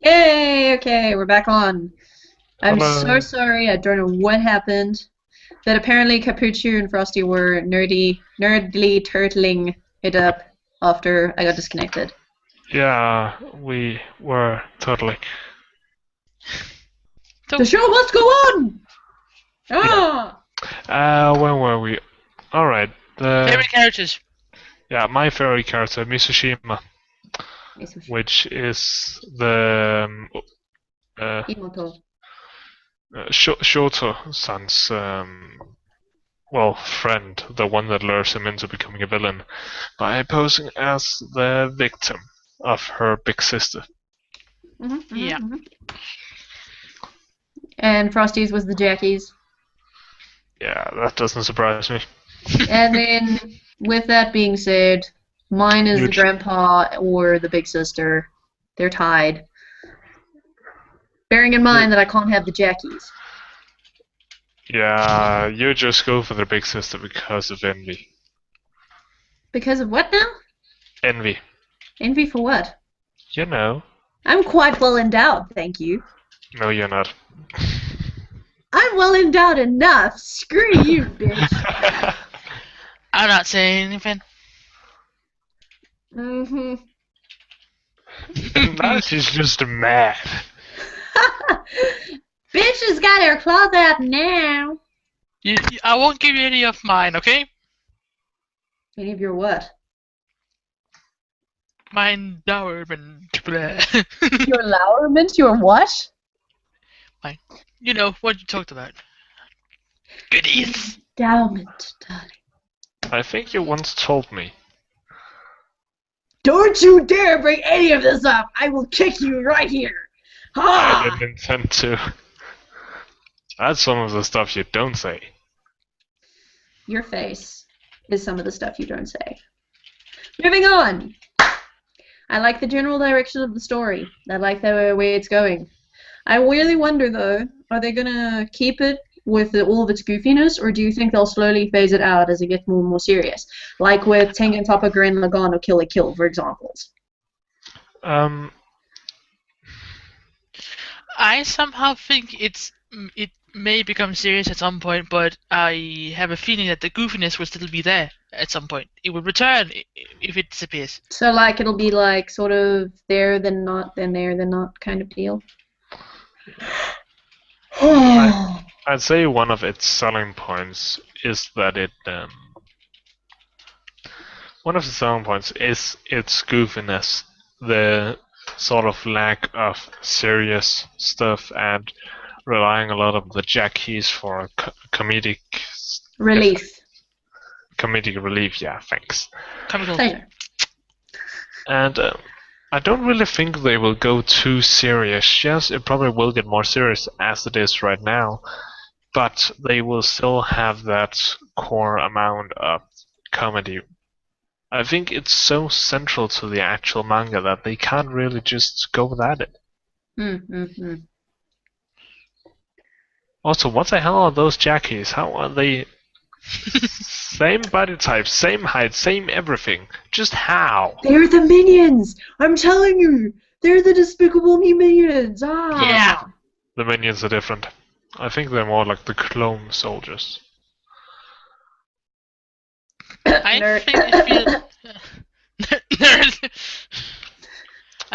Hey, okay, we're back on. I'm Hello. so sorry, I don't know what happened. But apparently Capuccio and Frosty were nerdly turtling it up after I got disconnected. Yeah, we were totally. The show must go on! Ah! Where were we? Alright, Favorite characters. my favorite character, Mitsushima, which is the Imoto. Shoto-san's, friend, the one that lures him into becoming a villain, by posing as the victim of her big sister. Yeah. And Frosty's was the Jackies. Yeah, that doesn't surprise me. And then, with that being said, mine is the Huge. grandpa or the big sister. They're tied. Bearing in mind that I can't have the Jackies. Yeah, you just go for the big sister because of envy. Because of what now? Envy. Envy for what? You know. I'm quite well endowed, thank you. No, you're not. I'm well endowed enough. Screw you, bitch. I'm not saying anything. Mm-hmm. Now she's just mad. Bitch has got her claws out now. I won't give you any of mine, okay? Any of your what? Mine dowerman. Your lowerment? Your what? You know what you talked about. Goodies. Endowment, darling. I think you once told me. Don't you dare bring any of this up! I will kick you right here! I Ha! didn't intend to. That's some of the stuff you don't say. Your face is some of the stuff you don't say. Moving on! I like the general direction of the story. I like the way it's going. I really wonder, though, are they gonna keep it with all of its goofiness, or do you think they'll slowly phase it out as it gets more and more serious? Like with Tengen Toppa Gurren Lagann or Kill la Kill, for examples. I somehow think it may become serious at some point, but I have a feeling that the goofiness will still be there at some point. It will return if it disappears. So, like, it'll be like sort of there, then not, then there, then not kind of deal. I'd say one of its selling points is that one of the selling points is its goofiness, the sort of lack of serious stuff, and relying a lot on the jackies for comedic Relief. comedic relief. Yeah, thanks. Comical. Thank- And I don't really think they will go too serious. Yes, it probably will get more serious as it is right now, but they will still have that core amount of comedy. I think it's so central to the actual manga that they can't really just go without it. Also, what the hell are those jackies? How are they? Same body type, same height, same everything. Just how? They're the minions! I'm telling you! They're the Despicable Me minions! Ah! Yeah. The minions are different. I think they're more like the clone soldiers. I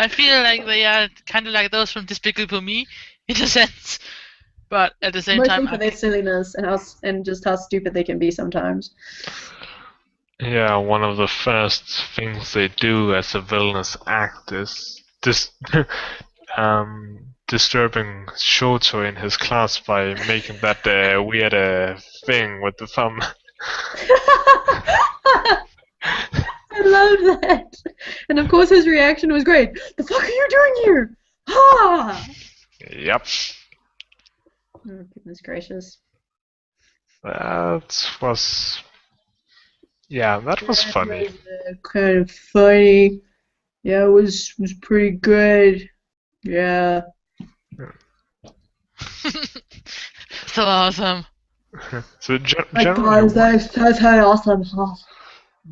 feel like they are kind of like those from Despicable Me, in a sense. But at the same Mostly time, for their silliness and just how stupid they can be sometimes. Yeah, one of the first things they do as a villainous act is disturbing Shoto in his class by making that weird thing with the thumb. I love that. And of course his reaction was great. The fuck are you doing here? Ha! Yep. Oh, goodness gracious. That was funny. Was, kind of funny. Yeah, it was pretty good. Yeah. so awesome. So That's awesome.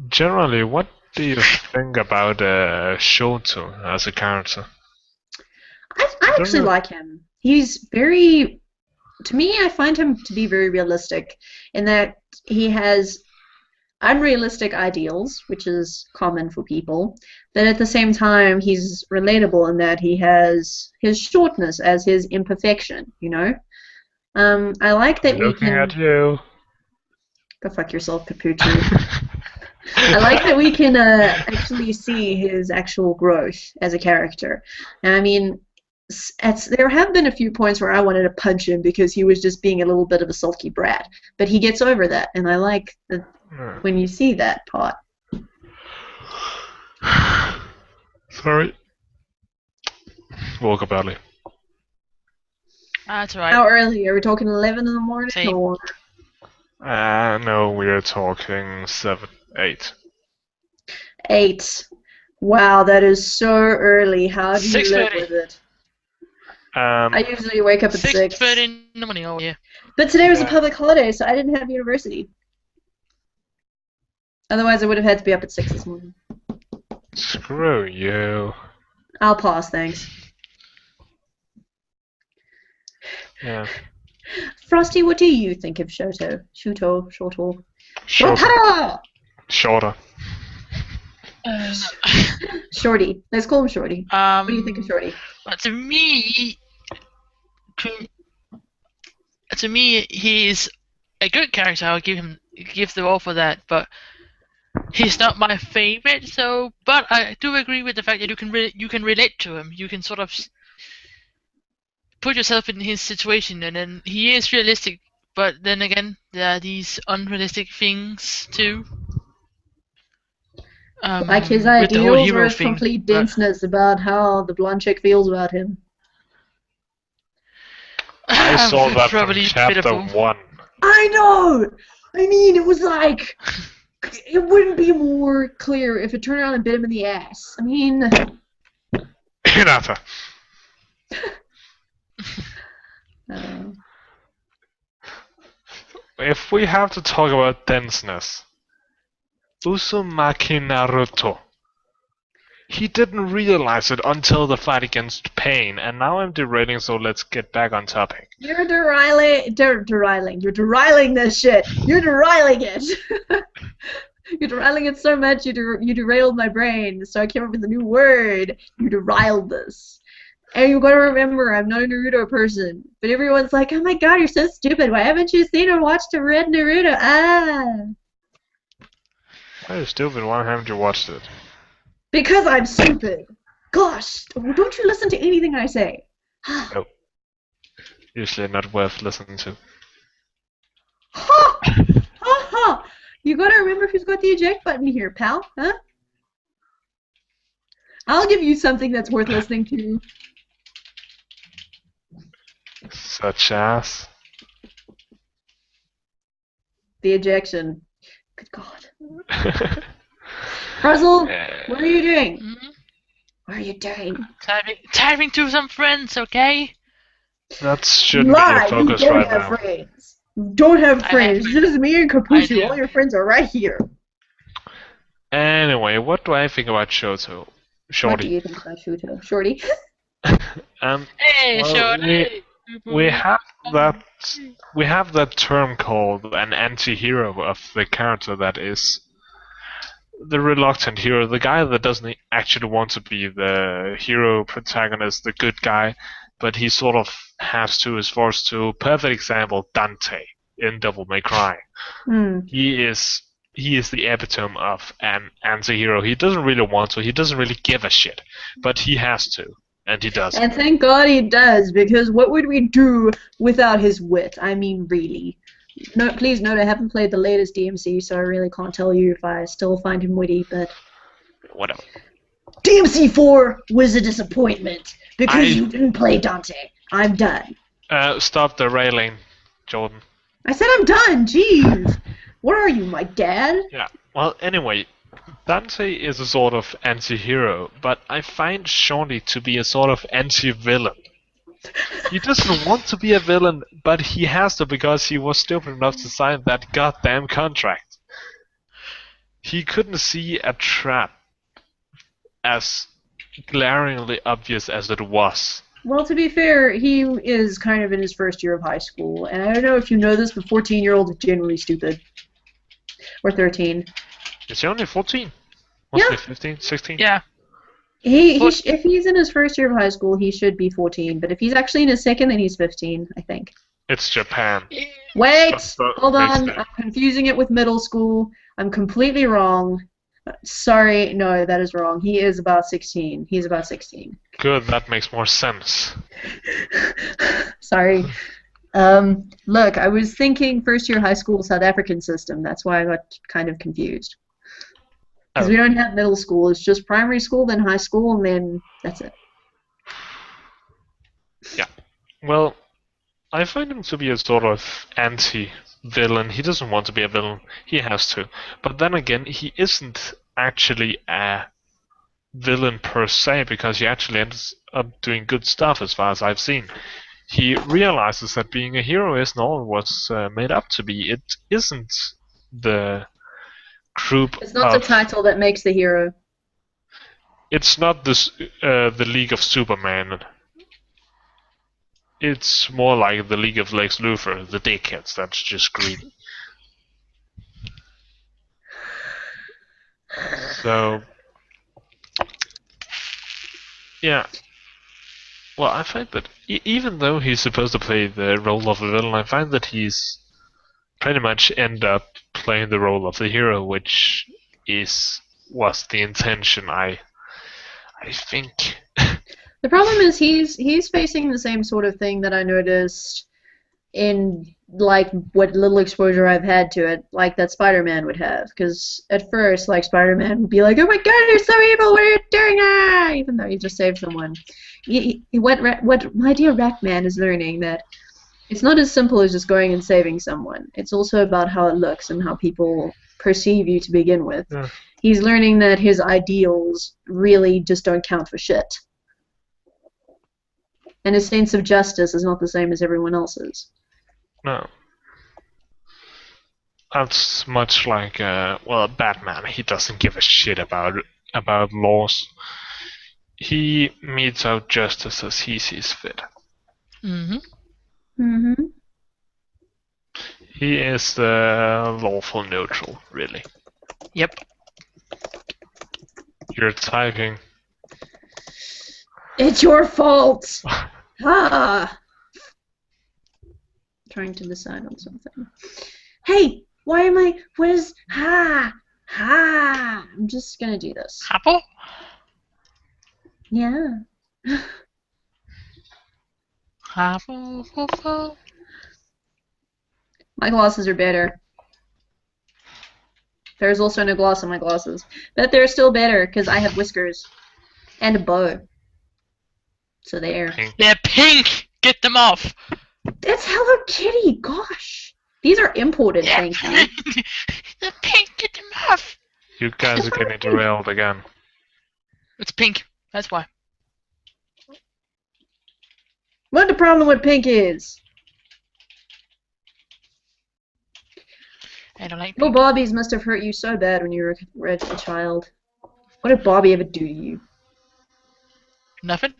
generally, what do you think about Shoto as a character? I actually like him. He's very, to me, I find him to be very realistic in that he has unrealistic ideals, which is common for people, but at the same time, he's relatable in that he has his shortness as his imperfection, you know? I like that we Looking can... at you. Go fuck yourself, Capucci. I like that we can actually see his actual growth as a character. And I mean, there have been a few points where I wanted to punch him because he was just being a little bit of a sulky brat. But he gets over that, and I like when you see that part. Sorry. Woke up early. That's right. How early? Are we talking 11 in the morning? Same. Or... No, we're talking 7, 8. 8. Wow, that is so early. How do you live 6:30. with it? I usually wake up at 6. 6:30 in the morning. Oh yeah. But today was a public holiday, so I didn't have university. Otherwise, I would have had to be up at 6 this morning. Screw you. I'll pause, thanks. Yeah. Frosty, what do you think of Shoto? Shorter. Shorter. Shorty. Let's call him Shorty. What do you think of Shorty? To me, he's a good character. I'll give the role for that, but he's not my favorite. But I do agree with the fact that you can relate to him. You can sort of put yourself in his situation, and then he is realistic. But then again, there are these unrealistic things too. Like his with the whole ideals hero or his thing. complete denseness about how the blonde chick feels about him. I saw that from Probably chapter pitiful. 1. I know! I mean, it was like... It wouldn't be more clear if it turned around and bit him in the ass. I mean... Hinata. If we have to talk about denseness, Uzumaki Naruto. He didn't realize it until the fight against Pain, and now I'm derailing, so let's get back on topic. You're derailing. You're derailing this shit. You're derailing it. You're derailing it so much you derailed my brain, so I came up with a new word. You derailed this. And you gotta remember, I'm not a Naruto person. But everyone's like, oh my god, you're so stupid. Why haven't you seen or watched a red Naruto? Why are you stupid? Why haven't you watched it? Because I'm stupid. Gosh, don't you listen to anything I say? Nope. Usually not worth listening to. Ha! Ha ha! You gotta remember who's got the eject button here, pal, huh? I'll give you something that's worth listening to. Such as? The ejection. Good God. Russell, what are you doing? Mm-hmm. What are you doing? Typing to some friends, okay? That shouldn't be the focus you don't right have now. friends. You don't have friends. It's just me and I Capucci. do. All your friends are right here. Anyway, what do I think about Shoto? What do Shorty. you think about Shuto? Shorty? Hey, Well, Shorty! we have that term called an anti-hero of the character that is the reluctant hero, the guy that doesn't actually want to be the hero protagonist, the good guy, but he sort of has to, is forced to. Perfect example, Dante in Devil May Cry. He is the epitome of an anti-hero. He doesn't really want to, he doesn't really give a shit, but he has to, and he does. And thank God he does, because what would we do without his wit? I mean, really. No, please note I haven't played the latest DMC, so I really can't tell you if I still find him witty, but... Whatever. DMC 4 was a disappointment, because you didn't play Dante. I'm done. Stop derailing, Jordan. I said I'm done, jeez! What are you, my dad? Yeah, well, anyway, Dante is a sort of anti-hero, but I find Shawnee to be a sort of anti-villain. He doesn't want to be a villain, but he has to because he was stupid enough to sign that goddamn contract. He couldn't see a trap as glaringly obvious as it was. Well, to be fair, he is kind of in his first year of high school, and I don't know if you know this, but 14-year-olds are generally stupid. Or 13. Is he only 14? Must Yeah. be 15, 16? Yeah. If he's in his first year of high school, he should be 14. But if he's actually in his second, then he's 15, I think. It's Japan. Wait! So Hold on. makes I'm confusing it with middle school. I'm completely wrong. Sorry, no, that is wrong. He is about 16. He's about 16. Good, that makes more sense. Sorry. Look, I was thinking first year high school South African system. That's why I got kind of confused. Because we don't have middle school. It's just primary school, then high school, and then that's it. Yeah. Well, I find him to be a sort of anti-villain. He doesn't want to be a villain. He has to. But then again, he isn't actually a villain per se, because he actually ends up doing good stuff as far as I've seen. He realizes that being a hero isn't all what's made up to be. It isn't the group It's not the title that makes the hero. It's not the League of Superman. It's more like the League of Lex Luthor, the dickheads that's just greedy. So, yeah. Well, I find that even though he's supposed to play the role of a villain, I find that he's pretty much end up playing the role of the hero, which was the intention, I think. The problem is he's facing the same sort of thing that I noticed in like what little exposure I've had to it, like that Spider-Man would have. Because at first, like Spider-Man would be like, "Oh my God, you're so evil! What are you doing?" Ah! Even though he just saved someone. What my dear Ratman is learning that it's not as simple as just going and saving someone. It's also about how it looks and how people perceive you to begin with. Yeah. He's learning that his ideals really just don't count for shit. And his sense of justice is not the same as everyone else's. No. That's much like, Batman. He doesn't give a shit about laws. He metes out justice as he sees fit. Mm-hmm. Mm-hmm. He is the lawful neutral, really. Yep. You're typing. It's your fault! Ah! Trying to decide on something. Hey! Why am I... What is... Ha! Ha! I'm just gonna do this. Apple? Yeah. Apple. My glasses are better. There's also no gloss on my glasses. But they're still better, because I have whiskers. And a bow. So there. Pink. They're pink! Get them off! That's Hello Kitty! Gosh! These are imported, thank you. They're pink! Get them off! You guys are getting derailed again. It's pink. That's why. What the problem with pink is? I don't like Your pink. Barbies must have hurt you so bad when you were a child. What did Barbie ever do to you? Nothing?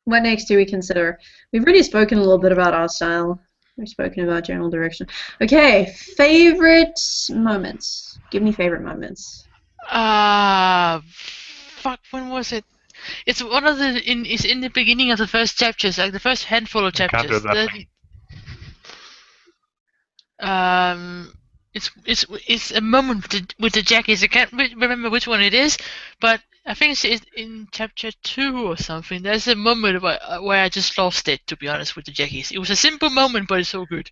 What next do we consider? We've already spoken a little bit about our style. We've spoken about general direction. Okay, favorite moments. Give me favorite moments. Fuck, when was it? It's one of the it's in the beginning of the first chapters, like the first handful of You can't do chapters. that. It's a moment with the jackies. I can't remember which one it is, but I think it's in chapter 2 or something. There's a moment where I just lost it, to be honest, with the jackies. It was a simple moment, but it's so good.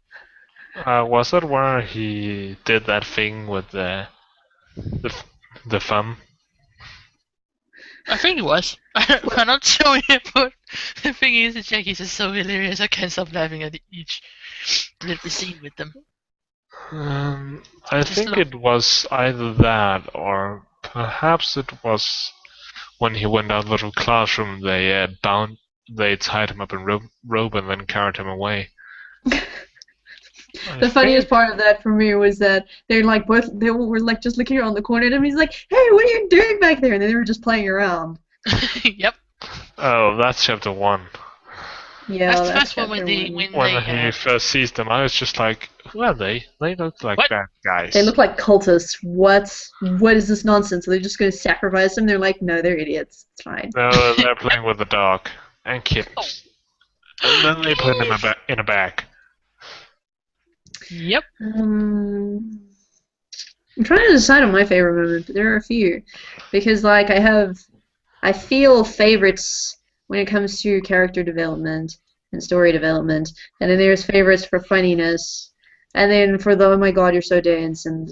Was that where he did that thing with the thumb? I think it was. I'm not showing it, but the thing is, the jackies are so hilarious. I can't stop laughing at each little scene with them. I think it was either that, or perhaps it was when he went out of the classroom. They tied him up in rope and then carried him away. The funniest part of that for me was that they were like just looking around the corner at him. He's like, "Hey, what are you doing back there?" And then they were just playing around. Yep. Oh, that's chapter 1. Yeah, That's the that's first one when chapter When he first sees them, I was just like, who are they? They look like What? bad guys. They look like cultists. What is this nonsense? Are they just going to sacrifice them? They're like, no, they're idiots. It's fine. No, they're playing with the dog and kittens. And then they put him in a bag. Yep. I'm trying to decide on my favorite moment, but there are a few. Because, like, I feel favorites when it comes to character development and story development. And then there's favorites for funniness. And then for the, oh my god, you're so dense. And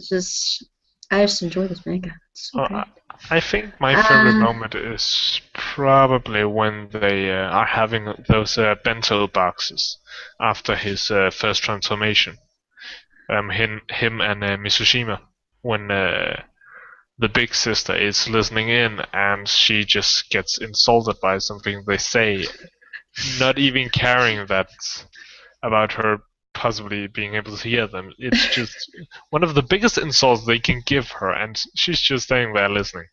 I just enjoy this manga. It's so great. I think my favorite moment is probably when they are having those bento boxes after his first transformation. Him and Mitsushima, when the big sister is listening in and she just gets insulted by something they say, not even caring that about her possibly being able to hear them. It's just one of the biggest insults they can give her, and she's just staying there listening.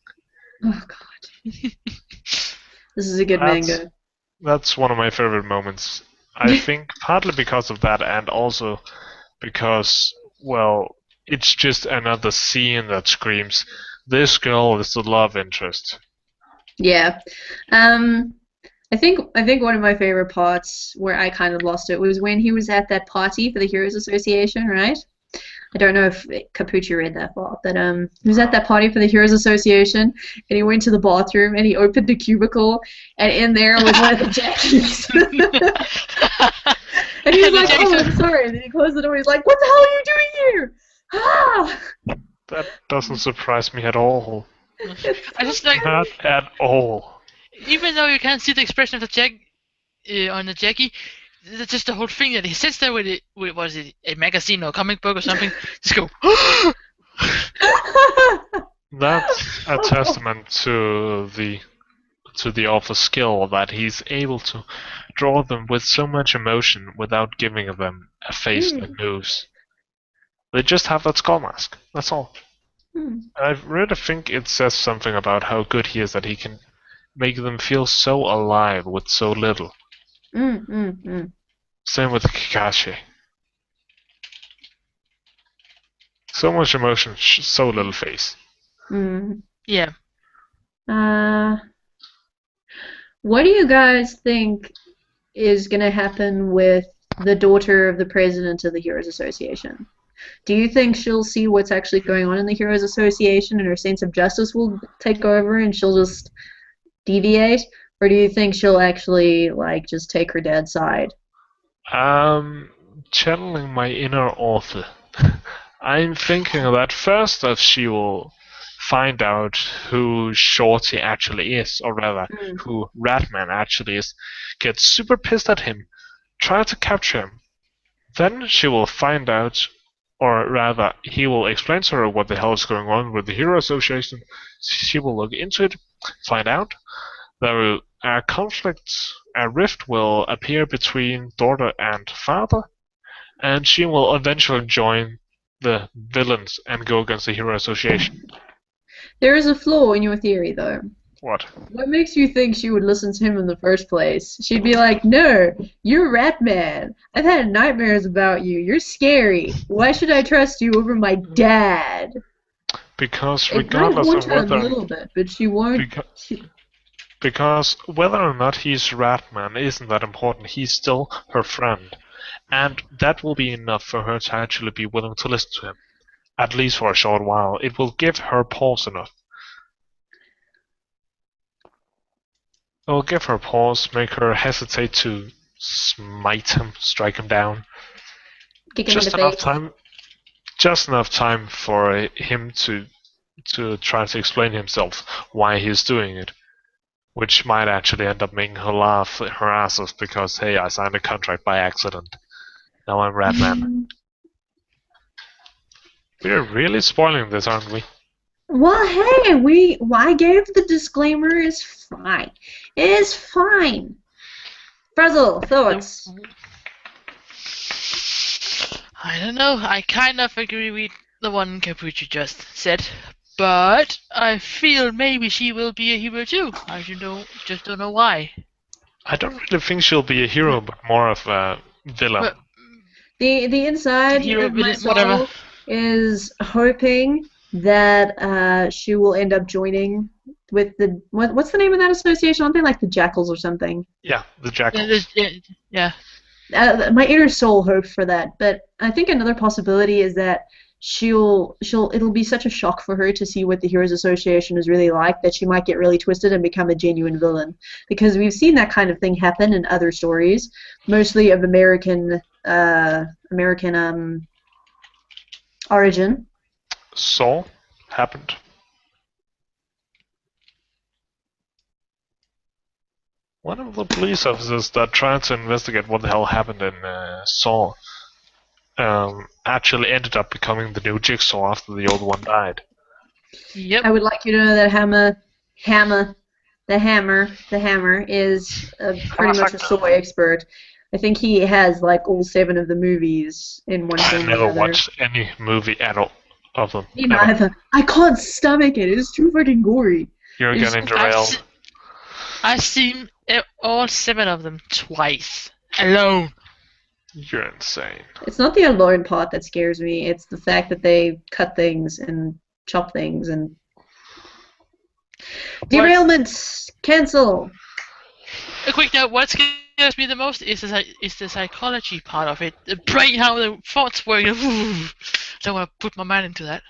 Oh god. This is a good manga. That's one of my favorite moments. I think partly because of that, and also because, well, it's just another scene that screams, this girl is the love interest. Yeah. I think one of my favorite parts where I kind of lost it was when he was at that party for the Heroes Association, right? I don't know if Capucci read that part, but he was at that party for the Heroes Association, and he went to the bathroom and he opened the cubicle, and in there was one of the Jackies. And he was like, "Oh, I'm sorry." And then he closed the door. He's like, "What the hell are you doing here?" Ah! That doesn't surprise me at all. I just like, Not at all. even though you can't see the expression of the on the Jackie, just the whole thing that he sits there with it, was it a magazine or a comic book or something, just go. That's a testament to the author's skill that he's able to draw them with so much emotion without giving them a face that moves. They just have that skull mask. That's all. I really think it says something about how good he is that he can make them feel so alive with so little. Same with Kakashi. So much emotion, so little face. Yeah. What do you guys think is going to happen with the daughter of the president of the Heroes Association? Do you think she'll see what's actually going on in the Heroes Association and her sense of justice will take over and she'll just deviate? Or do you think she'll actually, like, just take her dad's side? Channeling my inner author. I'm thinking that first that she will find out who Shorty actually is, or rather, who Ratman actually is, get super pissed at him, try to capture him. Then she will find out, or rather, he will explain to her what the hell is going on with the Hero Association. She will look into it, find out. A conflict, a rift will appear between daughter and father, and she will eventually join the villains and go against the Hero Association. There is a flaw in your theory, though. What? What makes you think she would listen to him in the first place? She'd be like, "No, you're Ratman. I've had nightmares about you. You're scary. Why should I trust you over my dad?" Because regardless regardless of of whether... a little bit, but she won't... Because whether or not he's Ratman isn't that important. He's still her friend. And that will be enough for her to actually be willing to listen to him. At least for a short while. It will give her pause enough. It will give her pause, make her hesitate to smite him, strike him down. Kick him in the face. Just enough time for him to try to explain himself why he's doing it. Which might actually end up making her laugh her ass off because, hey, I signed a contract by accident. Now I'm Ratman. We're really spoiling this, aren't we? Well, hey, I gave the disclaimer. It's fine. It is fine. Frizzle, thoughts? I don't know. I kind of agree with the one Capucci just said, but I feel maybe she will be a hero too. I just don't know why. I don't really think she'll be a hero, but more of a villain. But The inside hero, of my villain, whatever. soul is hoping that she will end up joining with the what's the name of that association? Something like the Jackals or something. Yeah, the Jackals. Yeah. My inner soul hopes for that, but I think another possibility is that it'll be such a shock for her to see what the Heroes Association is really like that she might get really twisted and become a genuine villain, because we've seen that kind of thing happen in other stories, mostly of American origin. Saw happened. One of the police officers that tried to investigate what the hell happened in Saw actually ended up becoming the new Jigsaw after the old one died. Yep. I would like you to know that the Hammer is pretty much a Saw expert. I think he has like all 7 of the movies in one I film or never another. watched any movie at all of them. Me neither. I can't stomach it. It's too fucking gory. You're getting derailed. I've seen all 7 of them twice alone. You're insane. It's not the alone part that scares me. It's the fact that they cut things and chop things and derailments. Cancel. A quick note: what scares me the most is the psychology part of it. The brain, how the thoughts work. Don't want to put my mind into that.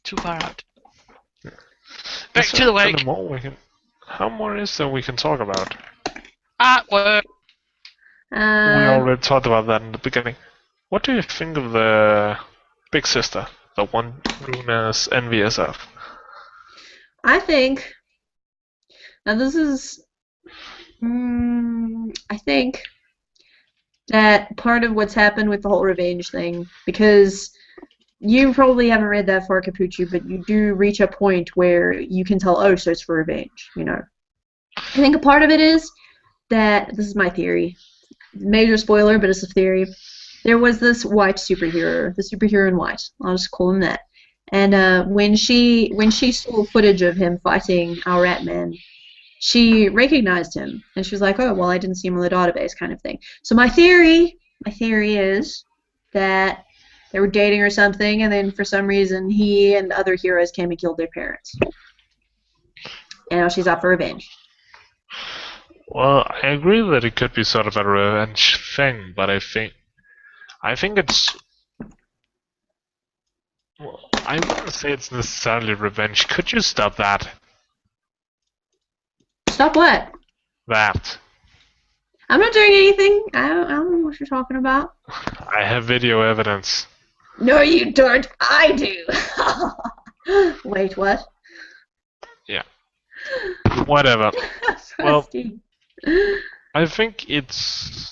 Too far out. Back to the wake. How more is there we can talk about? Artwork. We already talked about that in the beginning. What do you think of the big sister, the one Runa's envious of? I think. Now this is. I think that part of what's happened with the whole revenge thing, because you probably haven't read that far, Capucci, but you do reach a point where you can tell, oh, so it's for revenge, you know. I think a part of it is that, this is my theory, major spoiler, but it's a theory. There was this white superhero, the superhero in white, I'll just call him that. And when she saw footage of him fighting our Ratman, she recognized him, and she was like, oh, well, I didn't see him on the database, kind of thing. So my theory is that they were dating or something, and then for some reason he and other heroes came and killed their parents. And now she's out for revenge. Well, I agree that it could be sort of a revenge thing, but I think it's. Well, I wouldn't say it's necessarily revenge. Could you stop that? Stop what? That. I'm not doing anything. I don't know what you're talking about. I have video evidence. No, you don't. I do. Wait, what? Yeah. Whatever. Well, Frozzty. I think it's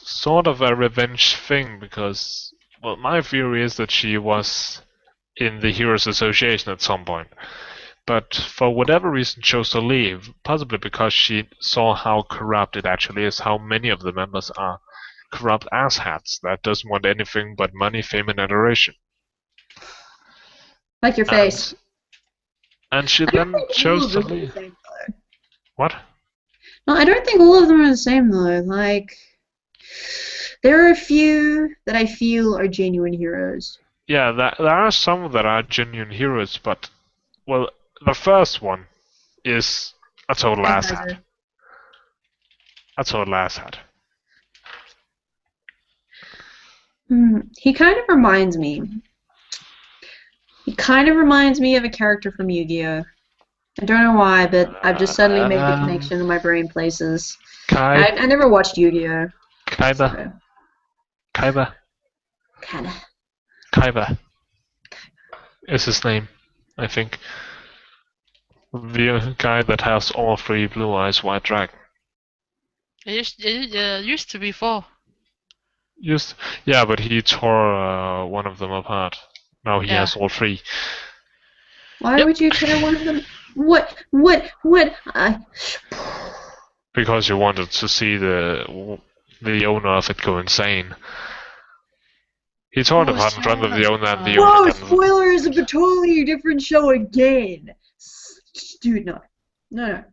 sort of a revenge thing because, well, my theory is that she was in the Heroes Association at some point, but for whatever reason chose to leave, possibly because she saw how corrupt it actually is, how many of the members are corrupt asshats that doesn't want anything but money, fame, and adoration. Like your face. And she then chose to leave. What? No, I don't think all of them are the same though. Like, there are a few that I feel are genuine heroes. Yeah, there are some that are genuine heroes, but, well, the first one is a total asshat. A total asshat. He kind of reminds me. He kind of reminds me of a character from Yu-Gi-Oh! I don't know why, but I've just suddenly made the connection in my brain places. I never watched Yu-Gi-Oh! Kaiba. So. Kaiba is his name, I think. The guy that has all 3 blue eyes, white dragon. It used to be 4. Yeah, but he tore one of them apart. Now he has all 3. Why would you tear one of them? What? Because you wanted to see the the owner of it go insane. He tore it Oh, apart in front of the owner, and the Whoa, owner got... spoilers of a totally different show again. Dude, no. No.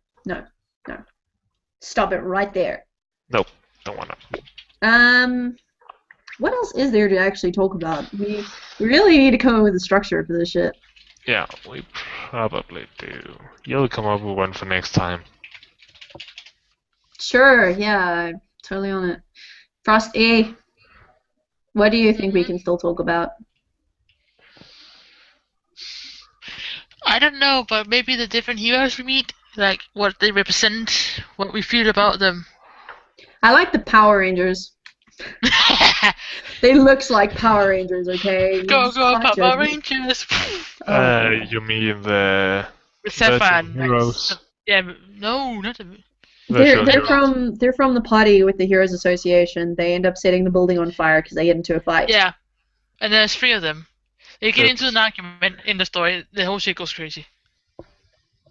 Stop it right there. Nope, don't want to. What else is there to actually talk about? We really need to come up with a structure for this shit. Yeah, we probably do. You'll come up with one for next time. Sure, yeah, totally on it. Frosty, what do you think we can still talk about? I don't know, but maybe the different heroes we meet, like what they represent, what we feel about them. I like the Power Rangers. They looks like Power Rangers, okay? Go, Can't judge Power me. Rangers! Oh. You mean the With Sapphire virtual heroes? Yeah, no, not the... Virtual They're heroes. from the party with the Heroes Association. They end up setting the building on fire because they get into a fight. Yeah, and there's 3 of them. They get That's- into an argument in the story, the whole shit goes crazy.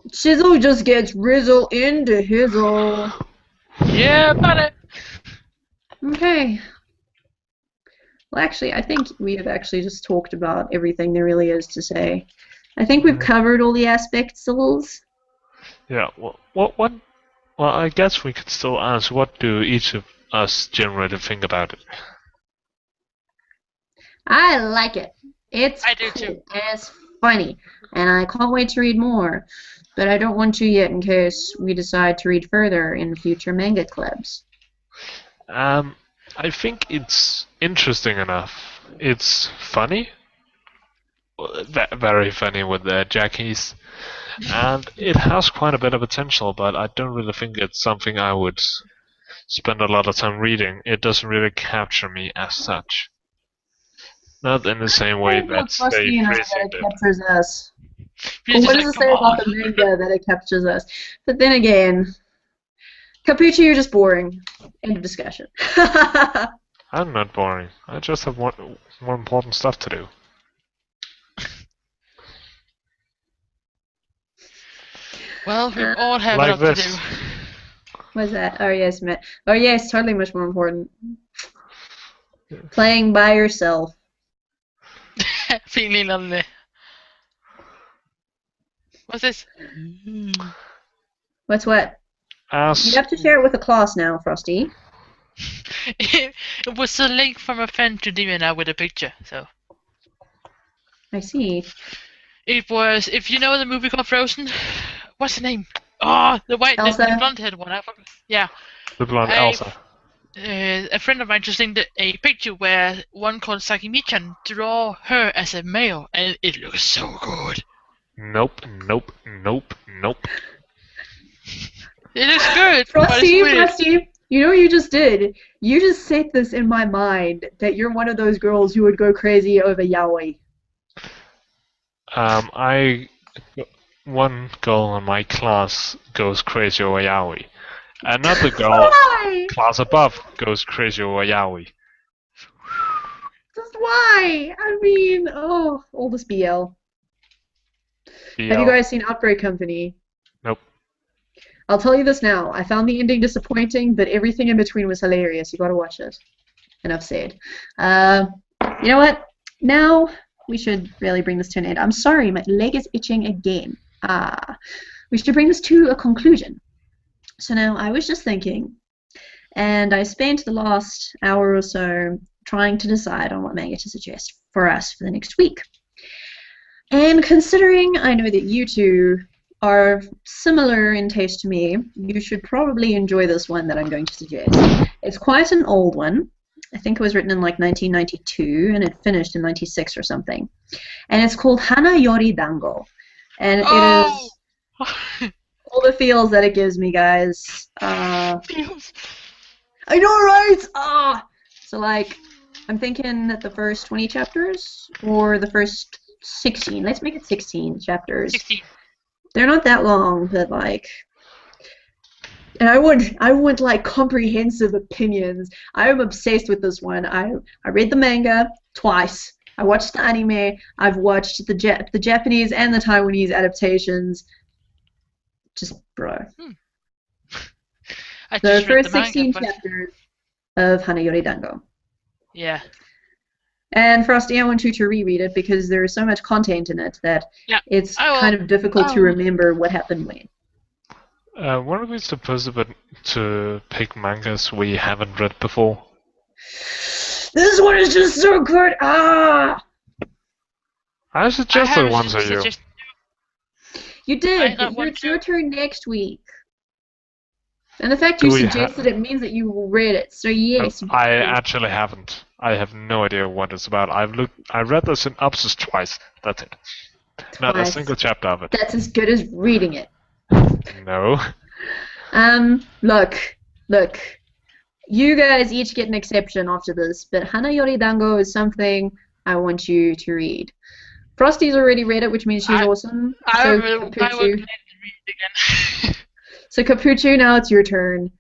Shizzle just gets Rizzle into Hizzle. Yeah, about it! Okay. Well, actually, I think we have actually just talked about everything there really is to say. I think we've covered all the aspects. Yeah, what? Well, I guess we could still ask, what do each of us generally think about it? I like it. It's I do cool too. and it's funny, and I can't wait to read more. But I don't want to yet in case we decide to read further in future manga clubs. I think it's interesting enough. It's funny. Very funny with the Jackies. And it has quite a bit of potential, but I don't really think it's something I would spend a lot of time reading. It doesn't really capture me as such. Not in the same way that, say, Frosty and I Freezing that it did. captures us. Because What it's does it like, say come on. about the manga that it captures us? But then again, Capucci, you're just boring. End of discussion. I'm not boring. I just have more important stuff to do. Well, we all have Like a lot this. to do. What's that? Oh yes, Matt. Oh yes, totally much more important. Playing by yourself. Feeling lonely. What's this? What's what? You As have to share it with the class now, Frosty. It was a link from a friend to Dimena with a picture, so. I see. It was, if you know the movie called Frozen, what's the name? Oh, the Elsa? blonde haired one. Yeah. the blonde I- Elsa. A friend of mine just linked a picture where one called Sakimi-chan draw her as a male, and it looks so good. Nope. It looks good, but Frosty, it's weird. Frosty, you know what you just did? You just set this in my mind that you're one of those girls who would go crazy over yaoi. One girl in my class goes crazy over yaoi. Another girl Why? class above goes crazy over yaoi. Just why? I mean, oh, oldest BL. Have you BL. guys seen Outbreak Company? Nope. I'll tell you this now. I found the ending disappointing, but everything in between was hilarious. You gotta watch it. Enough said. You know what? Now we should really bring this to an end. I'm sorry, my leg is itching again. We should bring this to a conclusion. So now I was just thinking, and I spent the last hour or so trying to decide on what manga to suggest for us for the next week. And considering I know that you two are similar in taste to me, you should probably enjoy this one that I'm going to suggest. It's quite an old one. I think it was written in like 1992 and it finished in 96 or something. And it's called Hana Yori Dango. And it is all the feels that it gives me, guys. Feels. I know, right? So like, I'm thinking that the first 20 chapters or the first 16. Let's make it 16 chapters. 16. They're not that long, but like, and I want like comprehensive opinions. I am obsessed with this one. I read the manga twice. I watched the anime. I've watched the Japanese and the Taiwanese adaptations. Just bro. I The just read first the manga, 16 but chapters. of Hanayori Dango. Yeah. And Frosty, I want you to reread it because there is so much content in it that it's kind of difficult to remember what happened when. Weren't we supposed to pick mangas we haven't read before? This one is just so good! Ah! I suggested one to you. You did, but it's your turn next week. And the fact you suggested it means that you read it, so yes. I actually haven't. I have no idea what it's about. I read the synopsis twice. That's it. Not a single chapter of it. That's as good as reading it. No. Look. You guys each get an exception after this, but Hanayori Dango is something I want you to read. Frosty's already read it, which means she's awesome. I would read it again. So Capuccio, now it's your turn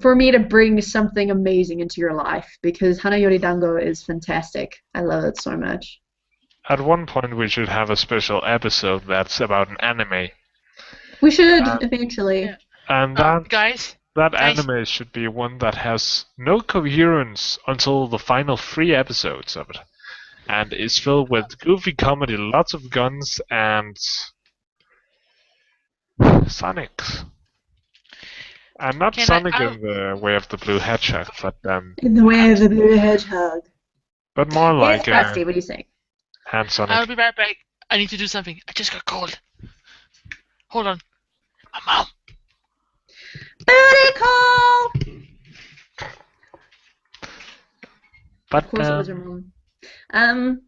for me to bring something amazing into your life, because Hanayori Dango is fantastic. I love it so much. At one point we should have a special episode that's about an anime. We should, eventually. Yeah. And that anime should be one that has no coherence until the final 3 episodes of it. And is filled with goofy comedy, lots of guns, and Sonics. And not Sonic in the way of the blue hedgehog, but in the way of the blue hedgehog. But more like Rusty, what do you say? Hand Sonic. I'll be right back. I need to do something. I just got called. Hold on. My mom. Booty call! But, of course it was your mom.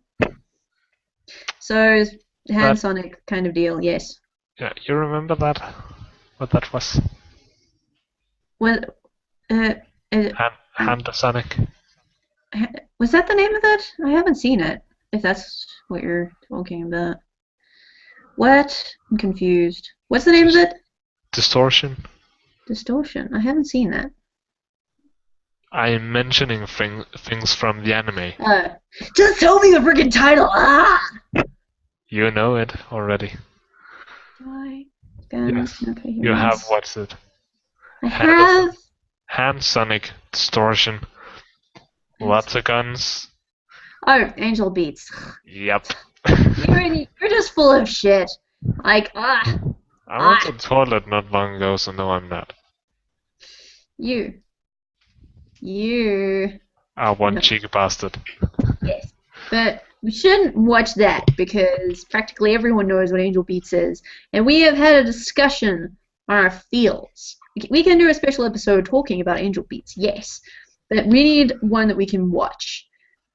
So, Hand Sonic kind of deal, yes. Yeah, you remember that? What that was? What? Hand Sonic. Was that the name of it? I haven't seen it, if that's what you're talking about. What? I'm confused. What's the name of it? Distortion. Distortion. I haven't seen that. I'm mentioning things from the anime. Just tell me the freaking title! Ah! You know it already. Yes. Okay, you have watched it. I have. Hand Sonic Distortion. Lots of guns. Oh, Angel Beats. Yep. You're just full of shit. Like, I went to the toilet not long ago, so no, I'm not. You. One cheeky bastard. Yes. But we shouldn't watch that because practically everyone knows what Angel Beats is. And we have had a discussion on our fields. We can do a special episode talking about Angel Beats, yes. But we need one that we can watch.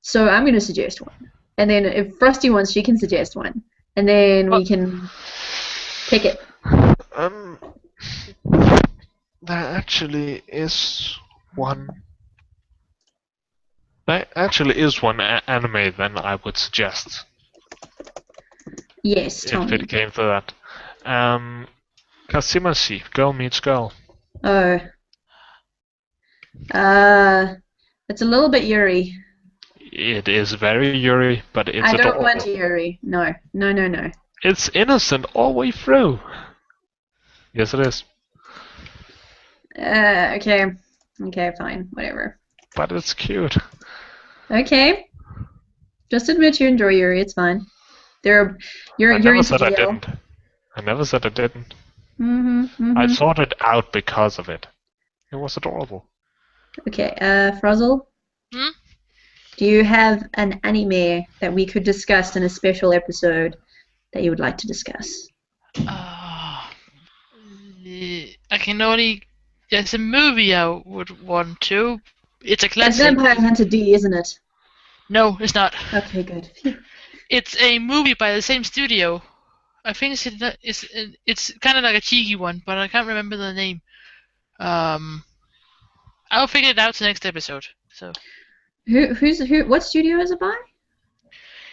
So I'm going to suggest one. And then if Frosty wants, she can suggest one. And then we can pick it. There actually is one. There actually is one anime then I would suggest. Yes, tell me. If it came to that. Kasimashi, Girl Meets Girl. Oh. It's a little bit Yuri. It is very Yuri, but it's adorable. I don't want Yuri. No. It's innocent all the way through. Yes, it is. Okay. Okay, fine. Whatever. But it's cute. Okay. Just admit you enjoy Yuri. It's fine. You're I never said I didn't. I never said I didn't. I sought it out because of it. It was adorable. Okay, Frizzle? Do you have an anime that we could discuss in a special episode that you would like to discuss? I can only... There's a movie I would want to. It's a classic. It's Vampire Hunter D, isn't it? No, it's not. Okay, good. It's a movie by the same studio. I think it's kind of like a cheeky one, but I can't remember the name. I'll figure it out the next episode. So. What studio is it by?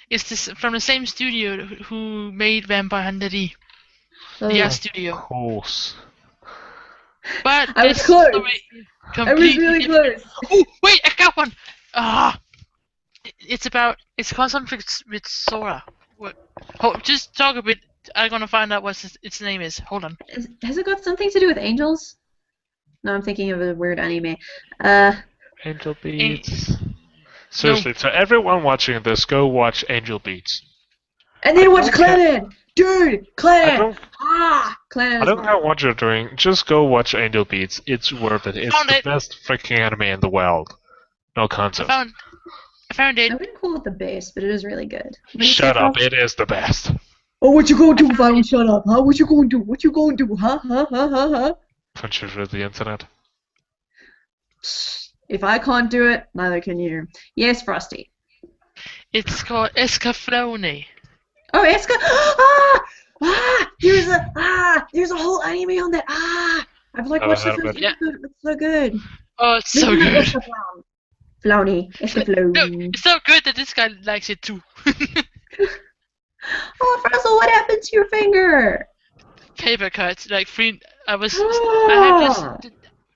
It's from the same studio who made Vampire Hunter D. Oh. The studio. Of course. But I was close. I was really close. Oh, wait, I got one. It's called something with Sora. What? Just talk a bit. I'm gonna find out what its name is. Hold on. Has it got something to do with angels? No, I'm thinking of a weird anime. Angel Beats. Seriously, to everyone watching this, go watch Angel Beats. And then watch Clannad! Dude! Clannad! Clannad I is don't care what you're doing, just go watch Angel Beats. It's worth it. It's the best freaking anime in the world. No contest. I found it. I wouldn't call it the best, but it is really good. Shut up, it is the best. Oh, what you gonna do if I don't shut up, huh? What you gonna do? What you gonna do, huh? Punch you through the internet. If I can't do it, neither can you. Yes, Frosty. It's called Escaflowne. Oh, Eska! There's a whole anime on that. I've like watched the first episode. It's so good. Oh, it's so good. Flowny. Escaflowne. No, it's so good that this guy likes it too. Oh, Frizzle, what happened to your finger? Paper cuts, like free. I had this.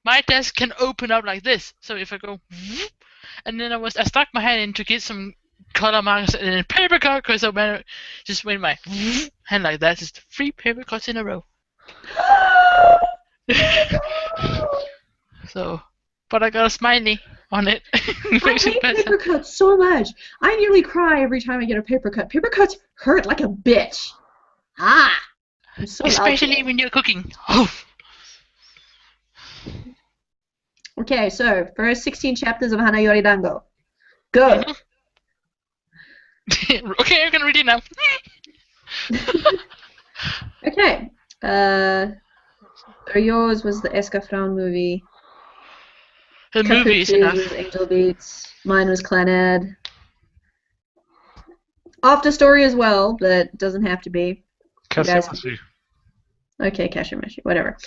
My desk can open up like this. So if I go, and then I stuck my hand in to get some color markers and then paper cut because I just went my hand like that. Just 3 paper cuts in a row. So, but I got a smiley on it. I hate paper cuts so much. I nearly cry every time I get a paper cut. Paper cuts hurt like a bitch. I'm so especially when you're cooking. Okay, so first 16 chapters of Hanayori Dango. Go. Okay, I'm gonna read it now. Okay. So yours was the Escaflowne movie. The movie is enough. Was Angel Beats. Mine was Clannad. After Story as well, but doesn't have to be. Kashimashi. Okay, Kashimashi, whatever.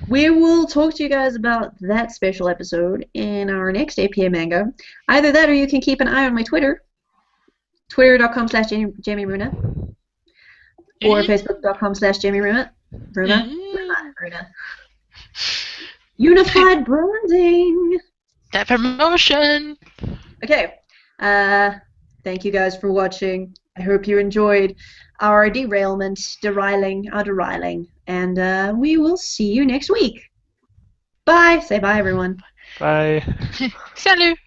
We will talk to you guys about that special episode in our next APA Manga. Either that or you can keep an eye on my Twitter. Twitter.com/JamieRuna. Or Facebook.com/JamieRuna. Runa. Unified branding. That promotion. Okay. Thank you guys for watching. I hope you enjoyed our derailing, and we will see you next week. Bye. Say bye, everyone. Bye. Salut.